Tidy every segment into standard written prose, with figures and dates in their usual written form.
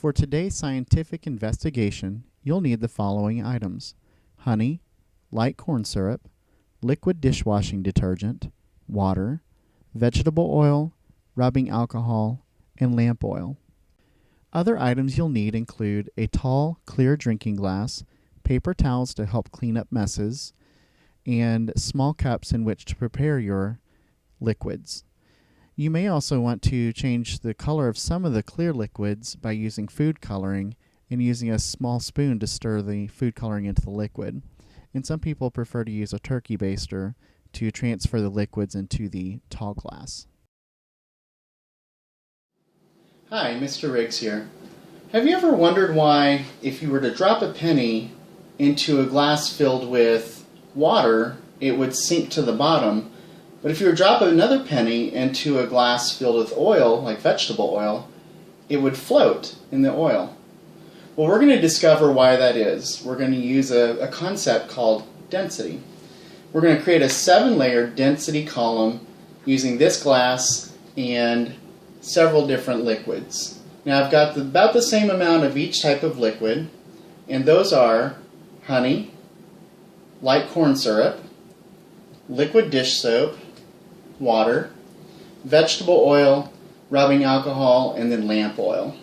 For today's scientific investigation, you'll need the following items: honey, light corn syrup, liquid dishwashing detergent, water, vegetable oil, rubbing alcohol, and lamp oil. Other items you'll need include a tall, clear drinking glass, paper towels to help clean up messes, and small cups in which to prepare your liquids. You may also want to change the color of some of the clear liquids by using food coloring and using a small spoon to stir the food coloring into the liquid. And some people prefer to use a turkey baster to transfer the liquids into the tall glass. Hi, Mr. Riggs here. Have you ever wondered why, if you were to drop a penny into a glass filled with water, it would sink to the bottom? But if you were to drop another penny into a glass filled with oil, like vegetable oil, it would float in the oil. Well, we're going to discover why that is. We're going to use a concept called density. We're going to create a 7-layer density column using this glass and several different liquids. Now I've got about the same amount of each type of liquid, and those are honey, light corn syrup, liquid dish soap, water, vegetable oil, rubbing alcohol, and then lamp oil.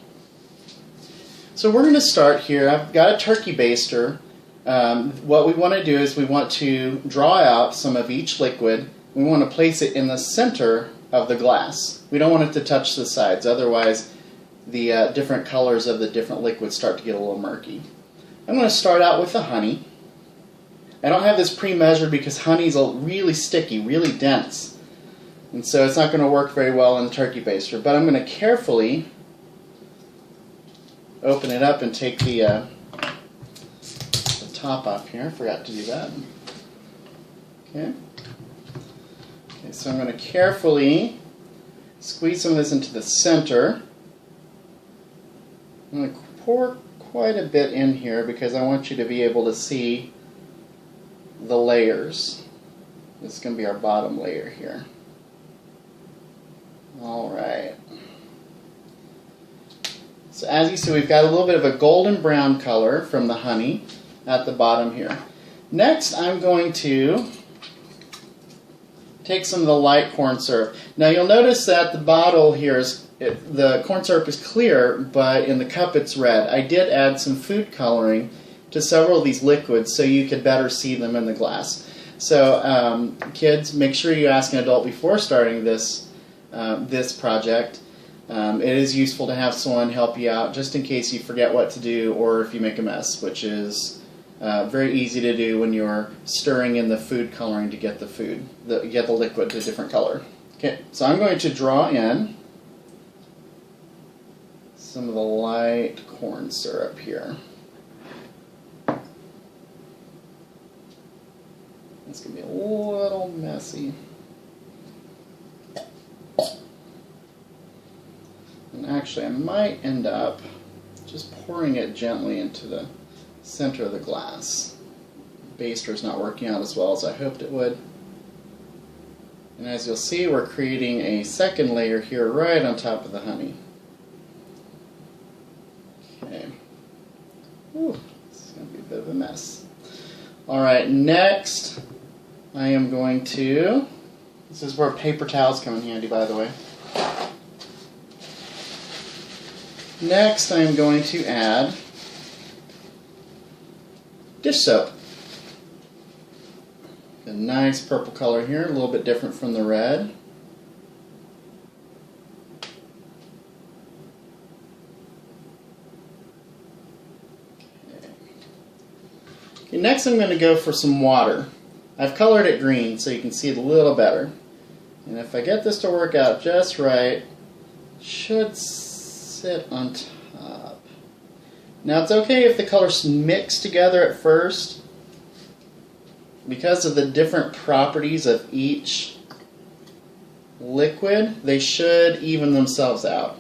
So we're going to start here. I've got a turkey baster. What we want to do is we want to draw out some of each liquid. We want to place it in the center of the glass. We don't want it to touch the sides, otherwise the different colors of the different liquids start to get a little murky. I'm going to start out with the honey. I don't have this pre-measured because honey is really sticky, really dense. And so it's not going to work very well in the turkey baster. But I'm going to carefully open it up and take the top off here. I forgot to do that. Okay, so I'm going to carefully squeeze some of this into the center. I'm going to pour quite a bit in here because I want you to be able to see the layers. This is going to be our bottom layer here. Alright. So as you see, we've got a little bit of a golden brown color from the honey at the bottom here. Next, I'm going to take some of the light corn syrup. Now you'll notice that the bottle here the corn syrup is clear, but in the cup it's red. I did add some food coloring to several of these liquids so you could better see them in the glass. So kids, make sure you ask an adult before starting this project. It is useful to have someone help you out just in case you forget what to do or if you make a mess, which is very easy to do when you're stirring in the food coloring to get the liquid to a different color. Okay, so I'm going to draw in some of the light corn syrup here. It's going to be a little messy. And actually, I might end up just pouring it gently into the center of the glass. The baster's not working out as well as I hoped it would. And as you'll see, we're creating a second layer here right on top of the honey. Okay. Ooh, it's going to be a bit of a mess. Alright, next I am going to, this is where paper towels come in handy, by the way. Next, I am going to add dish soap. A nice purple color here, a little bit different from the red. Okay, next I'm going to go for some water. I've colored it green so you can see it a little better. And if I get this to work out just right, it should sit on top. Now it's okay if the colors mix together at first. Because of the different properties of each liquid, they should even themselves out.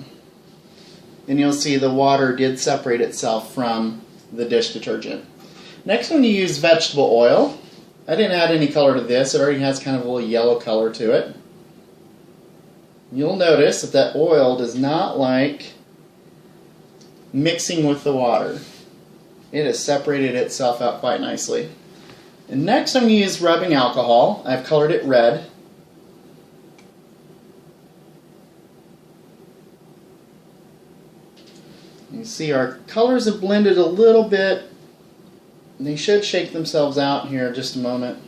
And you'll see the water did separate itself from the dish detergent. Next, when you use vegetable oil, I didn't add any color to this. It already has kind of a little yellow color to it. You'll notice that that oil does not like mixing with the water. It has separated itself out quite nicely. And next I'm going to use rubbing alcohol. I've colored it red. You see our colors have blended a little bit. They should shake themselves out here in just a moment.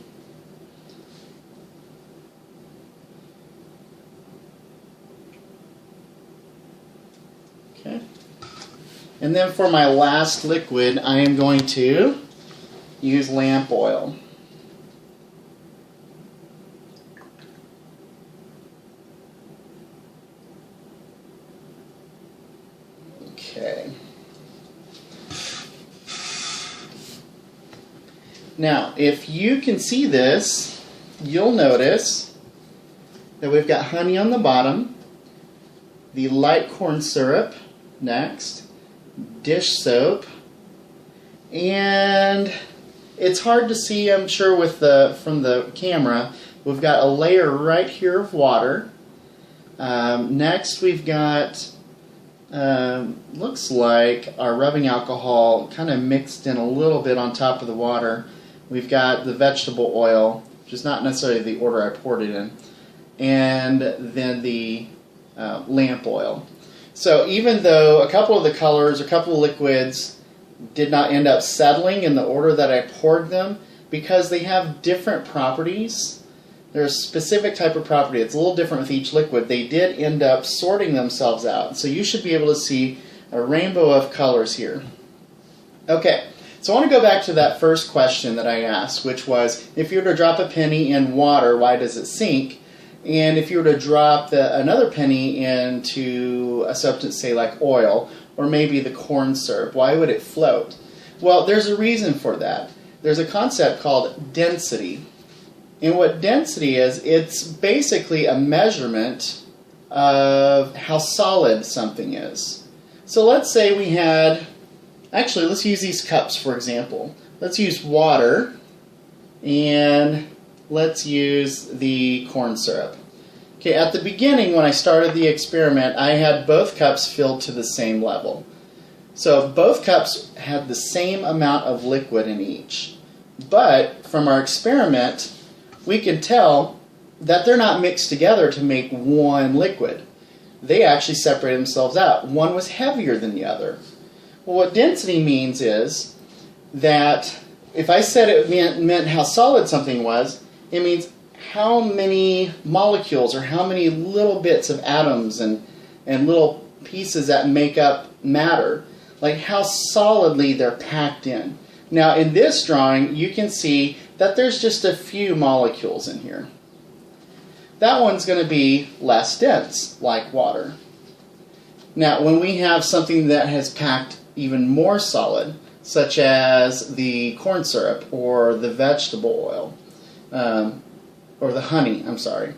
Okay. And then for my last liquid, I am going to use lamp oil. Okay. Now, if you can see this, you'll notice that we've got honey on the bottom, the light corn syrup next, dish soap, and it's hard to see, I'm sure, with from the camera. We've got a layer right here of water. Next we've got looks like our rubbing alcohol kind of mixed in a little bit on top of the water. We've got the vegetable oil, which is not necessarily the order I poured it in, and then the lamp oil. So even though a couple of the colors, a couple of liquids did not end up settling in the order that I poured them, because they have different properties, there's a specific type of property. It's a little different with each liquid. They did end up sorting themselves out. So you should be able to see a rainbow of colors here. Okay, so I want to go back to that first question that I asked, which was, if you were to drop a penny in water, why does it sink? And if you were to drop another penny into a substance, say like oil, or maybe the corn syrup, why would it float? Well, there's a reason for that. There's a concept called density. And what density is, it's basically a measurement of how solid something is. So let's say we had, actually let's use these cups for example. Let's use water and let's use the corn syrup. Okay, at the beginning when I started the experiment, I had both cups filled to the same level. So both cups had the same amount of liquid in each. But from our experiment, we can tell that they're not mixed together to make one liquid. They actually separate themselves out. One was heavier than the other. Well, what density means is that if I said it meant how solid something was, it means how many molecules or how many little bits of atoms and little pieces that make up matter, like how solidly they're packed in. Now in this drawing you can see that there's just a few molecules in here. That one's going to be less dense, like water. Now when we have something that has packed even more solid, such as the corn syrup or the vegetable oil, or the honey, I'm sorry,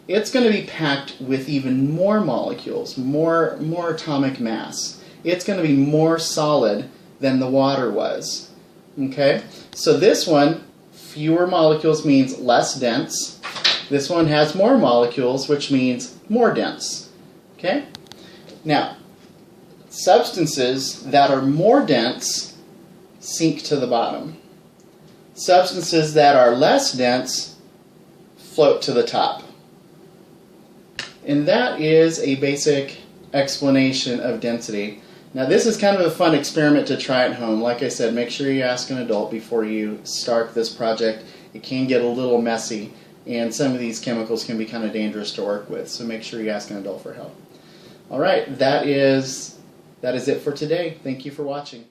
it's going to be packed with even more molecules, more atomic mass. It's going to be more solid than the water was. Okay, so this one, fewer molecules means less dense. This one has more molecules, which means more dense. Okay, now substances that are more dense sink to the bottom. Substances that are less dense float to the top. And that is a basic explanation of density. Now this is kind of a fun experiment to try at home. Like I said, make sure you ask an adult before you start this project. It can get a little messy, and some of these chemicals can be kind of dangerous to work with, so make sure you ask an adult for help. Alright, that is it for today. Thank you for watching.